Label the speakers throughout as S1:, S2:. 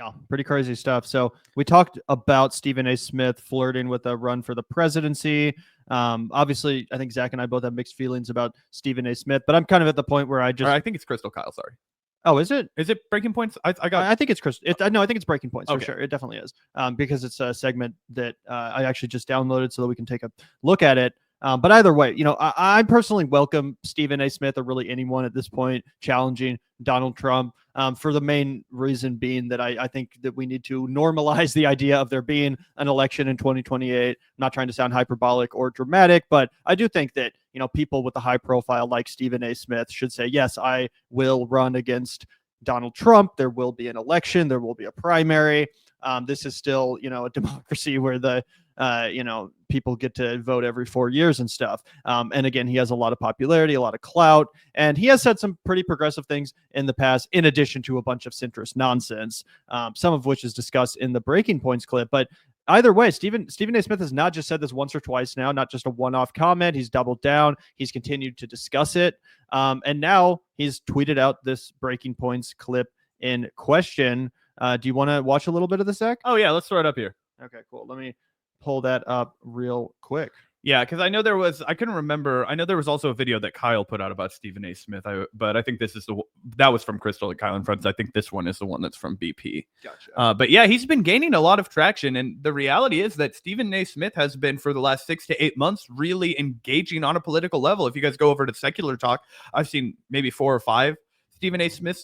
S1: Yeah, pretty crazy stuff. So we talked about Stephen A. Smith flirting with a run for the presidency. Obviously, I think Zach and I both have mixed feelings about Stephen A. Smith, but I'm kind of at the point where I
S2: think it's Krystal Kyle. Sorry.
S1: Oh, is it?
S2: Is it Breaking Points? I
S1: think it's Krystal. No, I think it's Breaking Points
S2: Okay.
S1: for sure. It definitely is. Because it's a segment that I actually just downloaded so that we can take a look at it. But either way, I personally welcome Stephen A. Smith or really anyone at this point challenging Donald Trump for the main reason being that I think that we need to normalize the idea of there being an election in 2028. I'm not trying to sound hyperbolic or dramatic, but I do think that, people with a high profile like Stephen A. Smith should say, yes, I will run against Donald Trump. There will be an election. There will be a primary. This is still, a democracy where the people get to vote every 4 years and stuff. And again, he has a lot of popularity, a lot of clout, and he has said some pretty progressive things in the past, in addition to a bunch of centrist nonsense, some of which is discussed in the Breaking Points clip. But either way, Stephen A. Smith has not just said this once or twice now, not just a one-off comment. He's doubled down. He's continued to discuss it. And now he's tweeted out this Breaking Points clip in question. Do you want to watch a little bit of this, Zach?
S2: Oh, yeah. Let's throw it up here.
S1: Okay, cool. Let me pull that up real quick.
S2: Yeah, because I know I couldn't remember. I know there was also a video that Kyle put out about Stephen A. Smith, but I think that was from Krystal and Kyle and Friends. I think this one is the one that's from BP.
S1: Gotcha.
S2: But yeah, he's been gaining a lot of traction. And the reality is that Stephen A. Smith has been, for the last 6 to 8 months, really engaging on a political level. If you guys go over to Secular Talk, I've seen maybe 4 or 5 Stephen A. Smith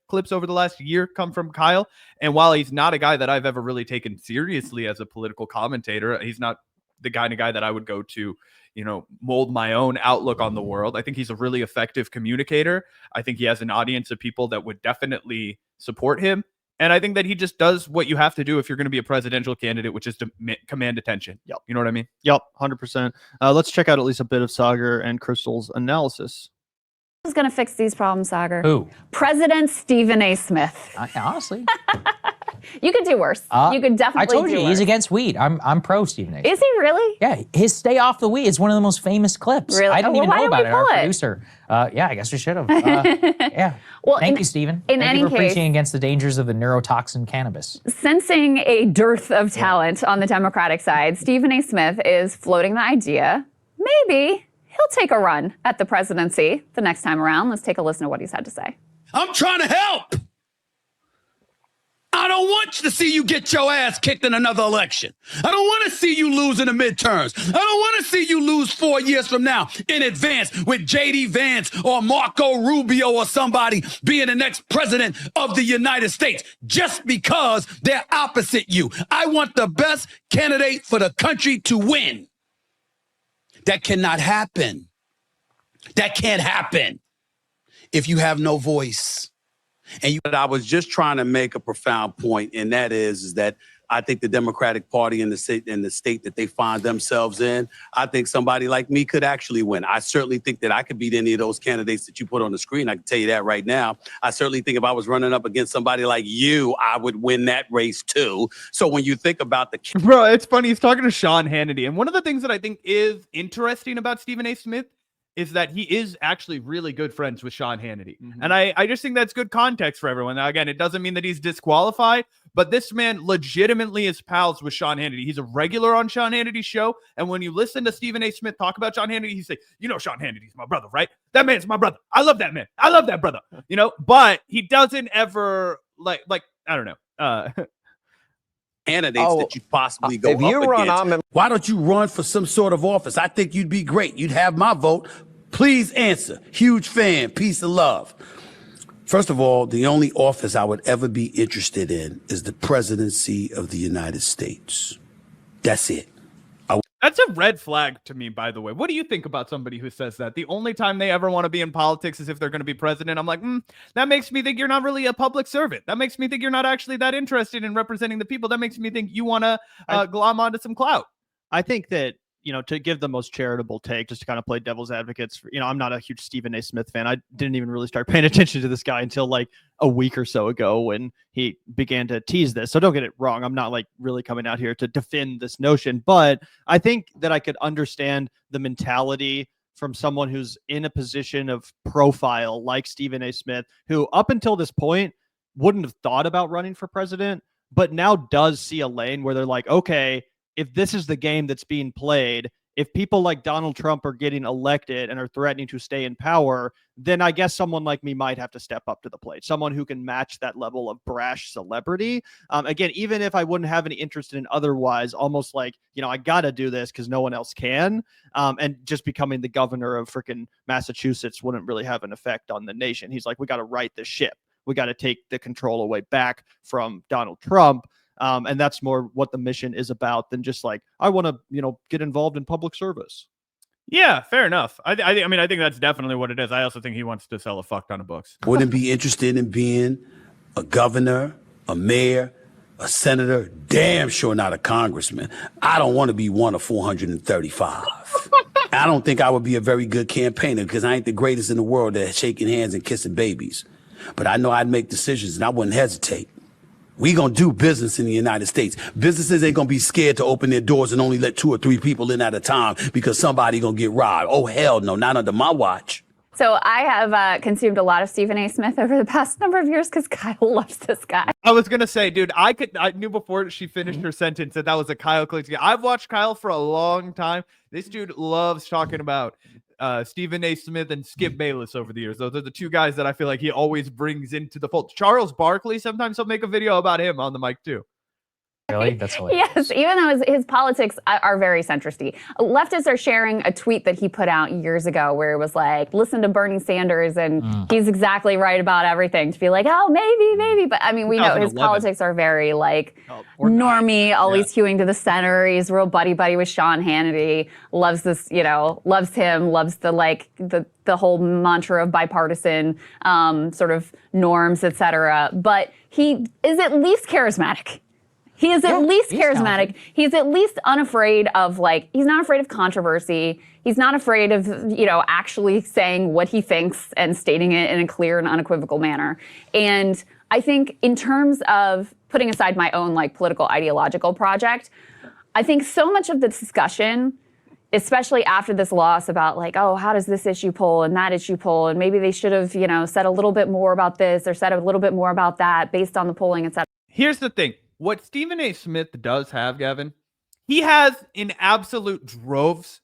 S2: clips over the last year come from Kyle. And while he's not a guy that I've ever really taken seriously as a political commentator, he's not the kind of guy that I would go to, mold my own outlook on the world. I think he's a really effective communicator. I think he has an audience of people that would definitely support him. And I think that he just does what you have to do if you're going to be a presidential candidate, which is to command attention.
S1: Yep.
S2: You know what I mean?
S1: Yep, 100%. Let's check out at least a bit of Saagar and Krystal's analysis.
S3: Who's going to fix these problems, Saagar?
S4: Who?
S3: President Stephen A. Smith.
S4: Honestly.
S3: You could do worse. You could definitely do worse.
S4: I told you, he's against weed. I'm pro Stephen A.
S3: Is he really?
S4: Yeah, his Stay Off the Weed is one of the most famous clips.
S3: Really?
S4: I didn't even know about it. Our
S3: it?
S4: producer. Yeah, I guess we should have. Yeah.
S3: Well,
S4: Thank you, Stephen.
S3: Thank
S4: you for preaching against the dangers of the neurotoxin cannabis.
S3: Sensing a dearth of talent on the Democratic side, Stephen A. Smith is floating the idea, maybe he'll take a run at the presidency the next time around. Let's take a listen to what he's had to say.
S5: I'm trying to help. I don't want to see you get your ass kicked in another election. I don't want to see you lose in the midterms. I don't want to see you lose 4 years from now in advance with J.D. Vance or Marco Rubio or somebody being the next president of the United States just because they're opposite you. I want the best candidate for the country to win. That cannot happen. That can't happen if you have no voice.
S6: But I was just trying to make a profound point, and that is that I think the Democratic Party in the state that they find themselves in, I think somebody like me could actually win. I certainly think that I could beat any of those candidates that you put on the screen. I can tell you that right now. I certainly think if I was running up against somebody like you, I would win that race too. So when you think about the...
S2: Bro, it's funny. He's talking to Sean Hannity. And one of the things that I think is interesting about Stephen A. Smith is that he is actually really good friends with Sean Hannity. Mm-hmm. And I just think that's good context for everyone. Now, again, it doesn't mean that he's disqualified, but this man legitimately is pals with Sean Hannity. He's a regular on Sean Hannity's show. And when you listen to Stephen A. Smith talk about Sean Hannity, he's like, Sean Hannity's my brother, right? That man's my brother. I love that man. I love that brother, but he doesn't ever like, I don't know.
S6: Candidates that you possibly go up against.
S5: Why don't you run for some sort of office? I think you'd be great. You'd have my vote. Please answer. Huge fan. Peace and love. First of all, the only office I would ever be interested in is the presidency of the United States. That's it.
S2: That's a red flag to me, by the way. What do you think about somebody who says that? The only time they ever want to be in politics is if they're going to be president. I'm like, that makes me think you're not really a public servant. That makes me think you're not actually that interested in representing the people. That makes me think you want to glom onto some clout.
S1: I think that, to give the most charitable take, just to kind of play devil's advocates, I'm not a huge Stephen A. Smith fan. I didn't even really start paying attention to this guy until like a week or so ago when he began to tease this. So don't get it wrong. I'm not like really coming out here to defend this notion, but I think that I could understand the mentality from someone who's in a position of profile like Stephen A. Smith, who up until this point wouldn't have thought about running for president, but now does see a lane where they're like, okay, if this is the game that's being played, if people like Donald Trump are getting elected and are threatening to stay in power, then I guess someone like me might have to step up to the plate. Someone who can match that level of brash celebrity. Again, even if I wouldn't have any interest in otherwise, almost like, I got to do this because no one else can. And just becoming the governor of freaking Massachusetts wouldn't really have an effect on the nation. He's like, we got to right the ship. We got to take the control away back from Donald Trump. And that's more what the mission is about than just like, I want to, get involved in public service.
S2: Yeah, fair enough. I think that's definitely what it is. I also think he wants to sell a fuck ton of books.
S6: Wouldn't be interested in being a governor, a mayor, a senator, damn sure not a congressman. I don't want to be one of 435. I don't think I would be a very good campaigner because I ain't the greatest in the world at shaking hands and kissing babies. But I know I'd make decisions and I wouldn't hesitate. We gonna do business in the United States. Businesses ain't gonna be scared to open their doors and only let 2 or 3 people in at a time because somebody gonna get robbed. Oh, hell no, not under my watch.
S3: So I have consumed a lot of Stephen A. Smith over the past number of years because Kyle loves this guy.
S2: I was gonna say, dude, I knew before she finished her sentence that was a Kyle clip. I've watched Kyle for a long time. This dude loves talking about Stephen A. Smith and Skip Bayless over the years. Those are the 2 guys that I feel like he always brings into the fold. Charles Barkley, sometimes he'll make a video about him on the mic too.
S4: Really? That's hilarious.
S3: Yes, even though his politics are very centristy. Leftists are sharing a tweet that he put out years ago where it was like, listen to Bernie Sanders and he's exactly right about everything. To be like, oh, maybe. But I mean, we know his politics are very like normie, always hewing to the center. He's real buddy with Sean Hannity. Loves this, loves him, loves the whole mantra of bipartisan sort of norms, etc. But he is at least charismatic. He is at least charismatic. Talented. He's at least unafraid of he's not afraid of controversy. He's not afraid of, actually saying what he thinks and stating it in a clear and unequivocal manner. And I think in terms of putting aside my own political ideological project, I think so much of the discussion, especially after this loss about how does this issue pull and that issue pull, and maybe they should have, said a little bit more about this or said a little bit more about that based on the polling, et cetera.
S2: Here's the thing. What Stephen A. Smith does have, Gavin, he has in absolute droves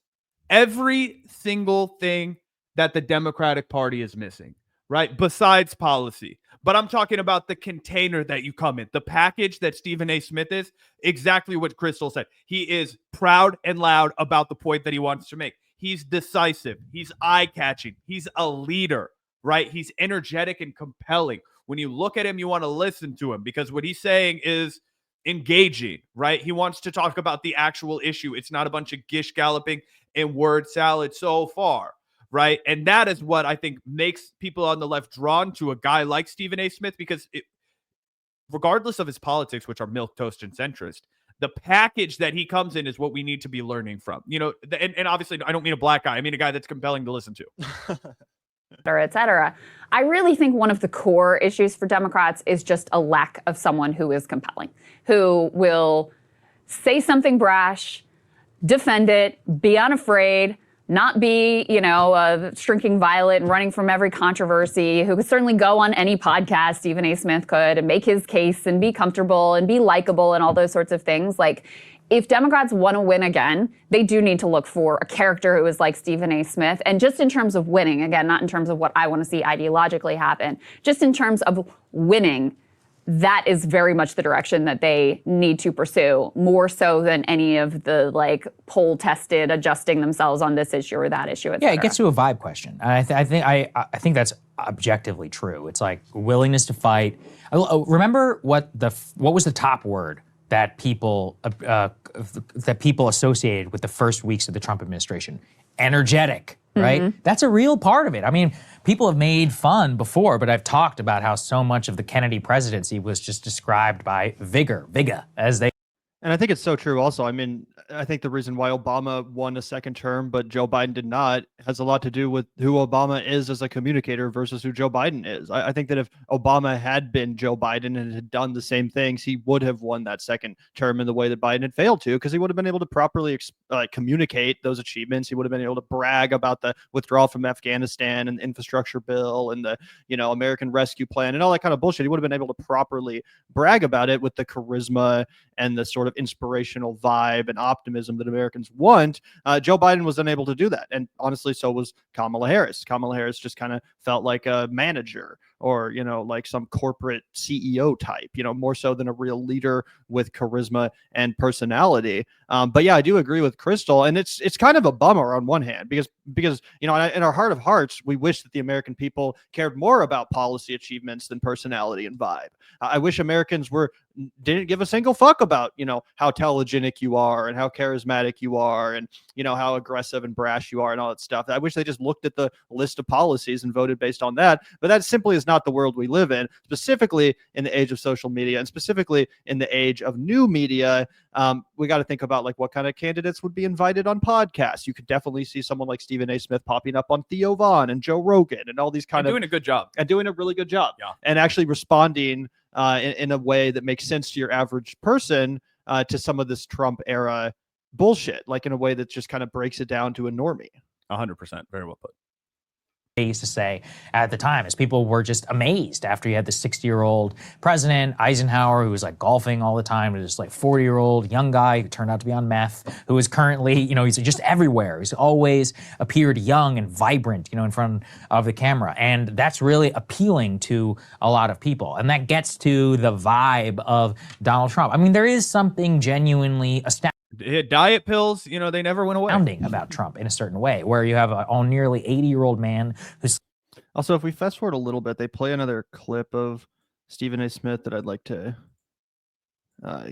S2: every single thing that the Democratic Party is missing, right? Besides policy. But I'm talking about the container that you come in, the package that Stephen A. Smith is, exactly what Krystal said. He is proud and loud about the point that he wants to make. He's decisive. He's eye-catching. He's a leader, right? He's energetic and compelling. When you look at him, you want to listen to him because what he's saying is engaging, right? He wants to talk about the actual issue. It's not a bunch of gish galloping and word salad so far, right? And that is what I think makes people on the left drawn to a guy like Stephen A. Smith because regardless of his politics, which are milquetoast and centrist, the package that he comes in is what we need to be learning from. And obviously I don't mean a black guy. I mean a guy that's compelling to listen to.
S3: Et cetera. I really think one of the core issues for Democrats is just a lack of someone who is compelling, who will say something brash, defend it, be unafraid, not be, a shrinking violet and running from every controversy, who could certainly go on any podcast Stephen A. Smith could and make his case and be comfortable and be likable and all those sorts of things. If Democrats want to win again, they do need to look for a character who is like Stephen A. Smith. And just in terms of winning, again, not in terms of what I want to see ideologically happen, just in terms of winning, that is very much the direction that they need to pursue, more so than any of the poll tested adjusting themselves on this issue or that issue, et cetera.
S4: Yeah, it gets to a vibe question. I think that's objectively true. It's willingness to fight. Remember what was the top word that people associated with the first weeks of the Trump administration? Energetic, right? Mm-hmm. That's a real part of it. I mean, people have made fun before, but I've talked about how so much of the Kennedy presidency was just described by vigor, as they
S1: And I think it's so true also. I mean, I think the reason why Obama won a second term, but Joe Biden did not, has a lot to do with who Obama is as a communicator versus who Joe Biden is. I think that if Obama had been Joe Biden and had done the same things, he would have won that second term in the way that Biden had failed to, because he would have been able to properly communicate those achievements. He would have been able to brag about the withdrawal from Afghanistan and the infrastructure bill and the, American Rescue Plan and all that kind of bullshit. He would have been able to properly brag about it with the charisma and the sort of inspirational vibe and optimism that Americans want. Joe Biden was unable to do that. And honestly, so was Kamala Harris. Kamala Harris just kind of felt like a manager or, like some corporate CEO type, more so than a real leader with charisma and personality. But yeah, I do agree with Krystal. And it's kind of a bummer on one hand, because, in our heart of hearts, we wish that the American people cared more about policy achievements than personality and vibe. I wish Americans didn't give a single fuck about, how telegenic you are and how charismatic you are and, how aggressive and brash you are and all that stuff. I wish they just looked at the list of policies and voted based on that. But that simply is not the world we live in, specifically in the age of social media and specifically in the age of new media. We got to think about like what kind of candidates would be invited on podcasts. You could definitely see someone like Stephen A. Smith popping up on Theo Vaughn and Joe Rogan and all these
S2: doing a good job
S1: and doing a really good job and actually responding in a way that makes sense to your average person to some of this Trump era bullshit, like in a way that just kind of breaks it down to a normie.
S2: 100%. Very well put.
S4: They used to say at the time, as people were just amazed after you had the 60-year-old president, Eisenhower, who was like golfing all the time, and this like 40-year-old young guy who turned out to be on meth, who is currently, he's just everywhere. He's always appeared young and vibrant, in front of the camera. And that's really appealing to a lot of people. And that gets to the vibe of Donald Trump. I mean, there is something genuinely astounding.
S2: Diet pills, they never went away.
S4: About Trump in a certain way, where you have a nearly 80-year-old man who's...
S1: Also, if we fast forward a little bit, they play another clip of Stephen A. Smith that I'd like to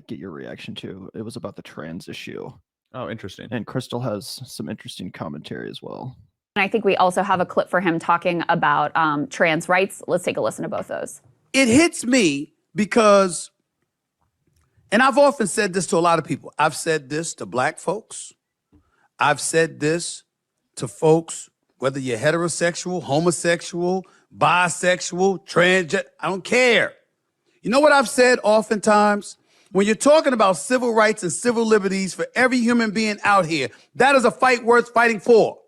S1: get your reaction to. It was about the trans issue.
S2: Oh, interesting.
S1: And Krystal has some interesting commentary as well.
S3: And I think we also have a clip for him talking about trans rights. Let's take a listen to both those.
S6: It hits me because, and I've often said this to a lot of people. I've said this to black folks. I've said this to folks, whether you're heterosexual, homosexual, bisexual, transgender, I don't care. You know what I've said oftentimes? When you're talking about civil rights and civil liberties for every human being out here, that is a fight worth fighting for.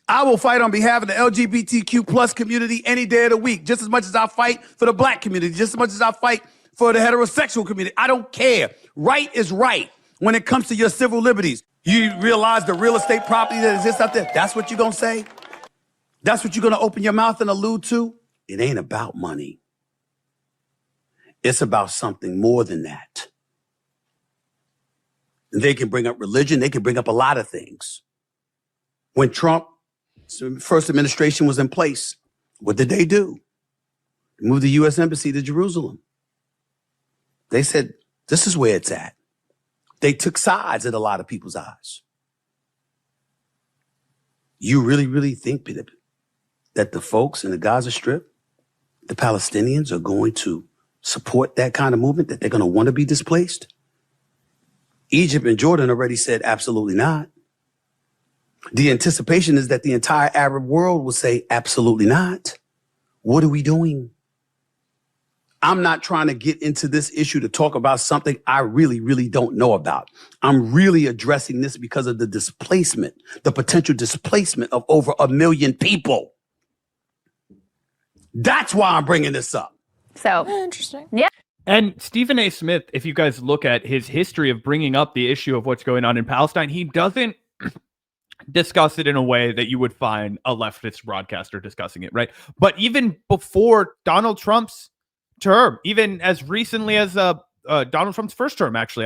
S6: I will fight on behalf of the LGBTQ plus community any day of the week, just as much as I fight for the black community, just as much as I fight for the heterosexual community. I don't care. Right is right when it comes to your civil liberties. You realize the real estate property that exists out there, that's what you're going to say? That's what you're going to open your mouth and allude to? It ain't about money. It's about something more than that. And they can bring up religion. They can bring up a lot of things. When Trump's first administration was in place, what did they do? They moved the U.S. Embassy to Jerusalem. They said, this is where it's at. They took sides in a lot of people's eyes. You really, really think that the folks in the Gaza Strip, the Palestinians, are going to support that kind of movement, that they're going to want to be displaced? Egypt and Jordan already said absolutely not. The anticipation is that the entire Arab world will say absolutely not. What are we doing? I'm not trying to get into this issue to talk about something I really, really don't know about. I'm really addressing this because of the displacement, the potential displacement of over 1 million people. That's why I'm bringing this up.
S3: So
S7: interesting.
S3: Yeah.
S2: And Stephen A. Smith, if you guys look at his history of bringing up the issue of what's going on in Palestine, he doesn't discuss it in a way that you would find a leftist broadcaster discussing it, right? But even before Donald Trump's term, even as recently as Donald Trump's first term, actually,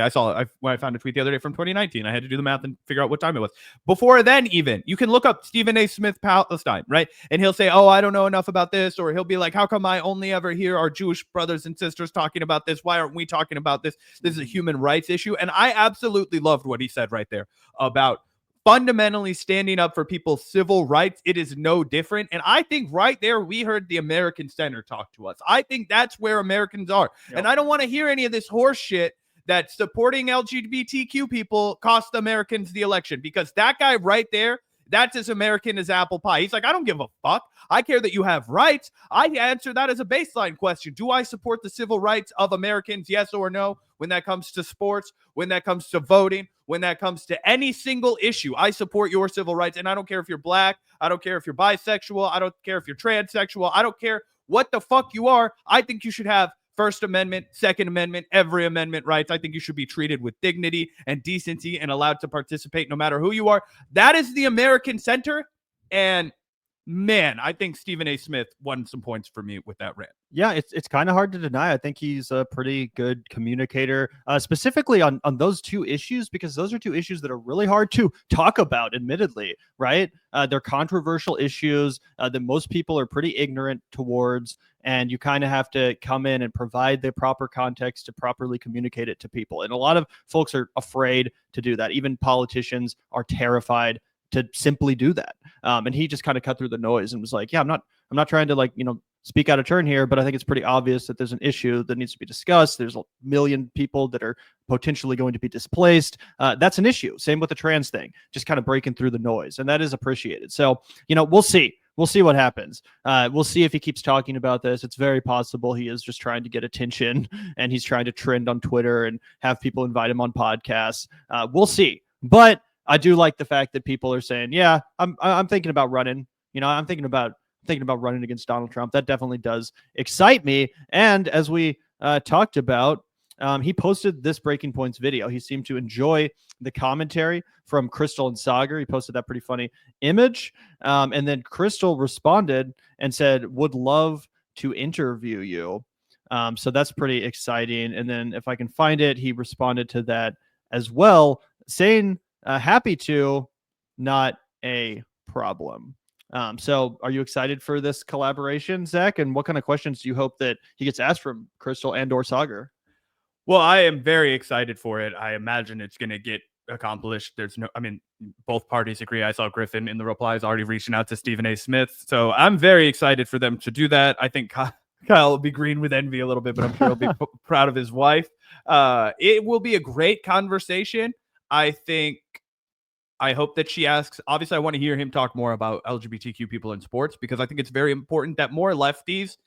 S2: when I found a tweet the other day from 2019. I had to do the math and figure out what time it was. Before then, even, you can look up Stephen A. Smith Palestine, right? And he'll say, oh, I don't know enough about this. Or he'll be like, how come I only ever hear our Jewish brothers and sisters talking about this? Why aren't we talking about this? This is a human rights issue. And I absolutely loved what he said right there about fundamentally standing up for people's civil rights. It is no different. And I think right there, we heard the American center talk to us. I think that's where Americans are. Yep. And I don't want to hear any of this horse shit that supporting LGBTQ people cost Americans the election, because that guy right there, that's as American as apple pie. He's like, I don't give a fuck. I care that you have rights. I answer that as a baseline question. Do I support the civil rights of Americans? Yes or no? When that comes to sports, when that comes to voting, when that comes to any single issue, I support your civil rights. And I don't care if you're black. I don't care if you're bisexual. I don't care if you're transsexual. I don't care what the fuck you are. I think you should have First Amendment, Second Amendment, every amendment rights. I think you should be treated with dignity and decency and allowed to participate no matter who you are. That is the American center. And man, I think Stephen A. Smith won some points for me with that rant.
S1: Yeah, it's kind of hard to deny. I think he's a pretty good communicator, specifically on those two issues, because those are two issues that are really hard to talk about, admittedly, right? They're controversial issues that most people are pretty ignorant towards, and you kind of have to come in and provide the proper context to properly communicate it to people. And a lot of folks are afraid to do that. Even politicians are terrified to simply do that. And he just kind of cut through the noise and was like, yeah, I'm not trying to speak out of turn here, but I think it's pretty obvious that there's an issue that needs to be discussed. There's a million people that are potentially going to be displaced. That's an issue. Same with the trans thing, just kind of breaking through the noise. And that is appreciated. So, we'll see. We'll see what happens. We'll see if he keeps talking about this. It's very possible he is just trying to get attention and he's trying to trend on Twitter and have people invite him on podcasts. We'll see. But I do like the fact that people are saying, yeah, I'm thinking about running. I'm thinking about running against Donald Trump. That definitely does excite me. And as we talked about, he posted this Breaking Points video. He seemed to enjoy the commentary from Krystal and Saagar. He posted that pretty funny image. And then Krystal responded and said, would love to interview you. So that's pretty exciting. And then if I can find it, he responded to that as well, saying, happy to, not a problem. So are you excited for this collaboration, Zach? And what kind of questions do you hope that he gets asked from Krystal and or Saagar?
S2: Well, I am very excited for it. I imagine it's going to get accomplished. Both parties agree. I saw Griffin in the replies already reaching out to Stephen A. Smith. So I'm very excited for them to do that. I think Kyle will be green with envy a little bit, but I'm sure he'll be proud of his wife. It will be a great conversation. I hope that she asks. Obviously, I want to hear him talk more about LGBTQ people in sports, because I think it's very important that more lefties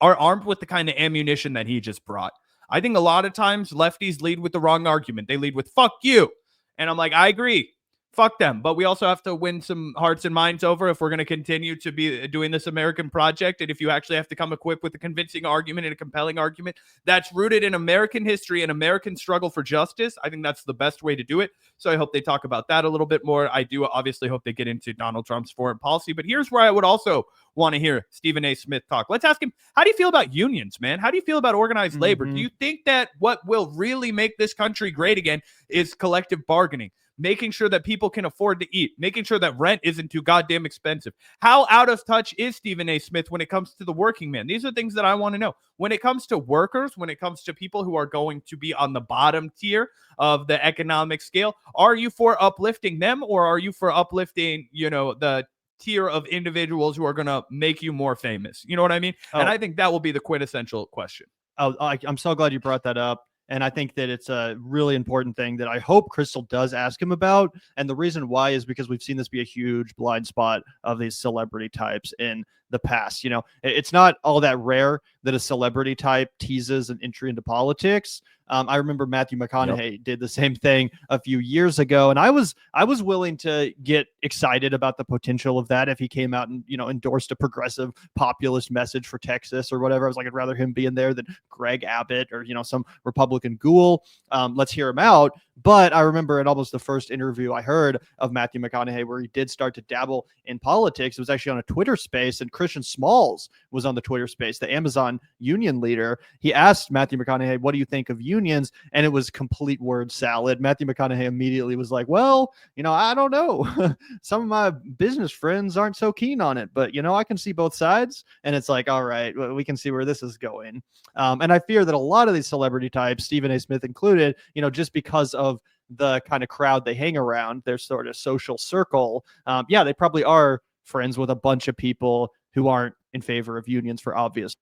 S2: are armed with the kind of ammunition that he just brought. I think a lot of times lefties lead with the wrong argument. They lead with "fuck you," and I'm like, I agree. Fuck them. But we also have to win some hearts and minds over if we're going to continue to be doing this American project. And if you actually have to come equipped with a convincing argument and a compelling argument that's rooted in American history and American struggle for justice, I think that's the best way to do it. So I hope they talk about that a little bit more. I do obviously hope they get into Donald Trump's foreign policy. But here's where I would also want to hear Stephen A. Smith talk. Let's ask him, how do you feel about unions, man? How do you feel about organized labor? Do you think that what will really make this country great again is collective bargaining? Making sure that people can afford to eat, making sure that rent isn't too goddamn expensive. How out of touch is Stephen A. Smith when it comes to the working man? These are things that I want to know. When it comes to workers, when it comes to people who are going to be on the bottom tier of the economic scale, are you for uplifting them, or are you for uplifting, the tier of individuals who are going to make you more famous? You know what I mean?
S1: Oh.
S2: And I think that will be the quintessential question.
S1: Oh, I'm so glad you brought that up. And I think that it's a really important thing that I hope Krystal does ask him about. And the reason why is because we've seen this be a huge blind spot of these celebrity types in the past. It's not all that rare that a celebrity type teases an entry into politics. I remember Matthew McConaughey did the same thing a few years ago, and I was willing to get excited about the potential of that if he came out and endorsed a progressive populist message for Texas or whatever. I was like, I'd rather him be in there than Greg Abbott or some Republican ghoul. Let's hear him out. But I remember in almost the first interview I heard of Matthew McConaughey where he did start to dabble in politics. It was actually on a Twitter space, and Christian Smalls was on the Twitter space, the Amazon union leader. He asked Matthew McConaughey, what do you think of unions? And it was complete word salad. Matthew McConaughey immediately was like, well, I don't know. Some of my business friends aren't so keen on it, but, I can see both sides. And it's like, all right, we can see where this is going. And I fear that a lot of these celebrity types, Stephen A. Smith included, just because of the kind of crowd they hang around, their sort of social circle, they probably are friends with a bunch of people who aren't in favor of unions for obvious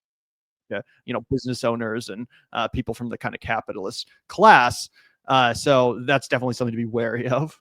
S1: business owners and people from the kind of capitalist class. So that's definitely something to be wary of.